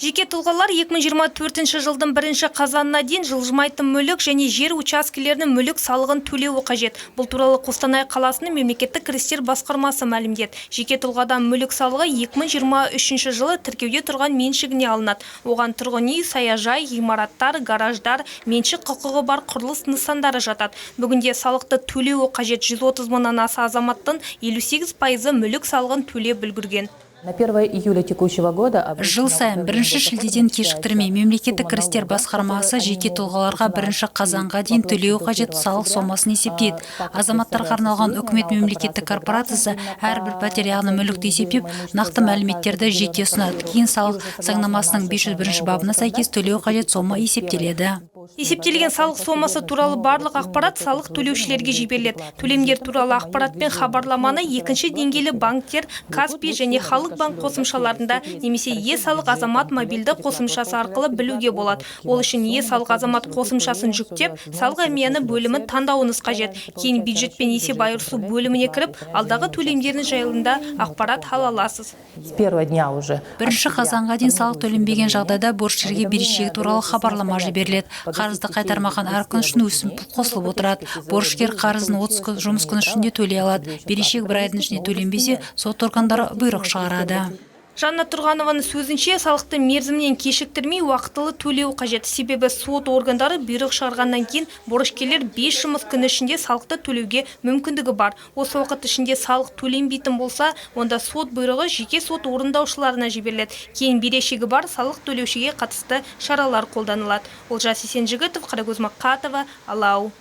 Жеке тұлғалар 2024 жылдың 1 қазанына дейін жылжымайтын мүлік және жер учаскелерінің мүлік салығын төлеуі қажет. Бұл туралы Қостанай қаласының мемлекеттік кірістер басқармасы мәлімдеді. Жеке тұлғадан мүлік салығы 2023 жылы тіркеуде тұрған меншігіне алынады. Оған тұрғын үй, саяжай, ғимараттар, гараждар, меншік құқығы бар құрылыс нысандары жатады. Бүгінде салықты төлеуі қажет 130 мыңнан аса азаматтың 58% мүлік салығын төлеп үлгерген. На 1 июля текущего года жыл сайын 1 шілдеден кешіктірмей мемлекеттік кірістер басқармасы жеке тұлғаларға 1 қазанға дейін төлеуі қажет салық сомасын есептейді. Азаматтарға арналған үкімет мемлекеттік корпорациясы әрбір пәтер яғни мүлікті есептеп, нақты мәліметтерді жеке ұсынады. Кейін салық заңнамасының 501 бабына сәйкес төлеуі қажет сома есептеледі. Есептелген салық сомасы туралы барлық ақпарат салық төлеушілерге жіберіледі. Төлемдер туралы ақпарат пен хабарламаны екінші деңгейлі банктер, Каспий және Халық банк қосымшаларында немесе е-салық азамат мобильді қосымшасы арқылы білуге болады. Ол үшін е-салық азамат қосымшасын жүктеп, салық әмияны бөлімін таңдауыңыз қажет. Кейін бюджет пен есеп айырысу бөліміне кіріп, алдағы төлемдердің жайында ақпарат ала аласыз. С первого дня уже. 1 қазанға дейін салық төленбеген жағдайда борышкерге берешегі туралы хабарлама жіберіледі. Қарызды қайтармаған әр күн үшін өсімпұл қосылып отырады. Борышкер қарызын 30 жұмыс күні ішінде төлей алады. Берешек бір айдың ішінде төленбесе, сот органдары бұйрық шығарады. Жанна Тұрғанованың сөзінше, салықты мерзімнен кешіктірмей уақытылы төлеу қажет. Себебі сот органдары бұйрық шығарғаннан кейін борышкерлер 5 жұмыс күні ішінде салықты төлеуге мүмкіндігі бар. Осы уақыт ішінде салық төленбейтін болса, онда сот бұйрығы жеке сот орындаушыларына жіберіледі. Кейін берешегі бар салық төлеушіге қатысты шаралар қолданылады. Олжас Есенжігітов, Қарагөз Мақатова, Алау.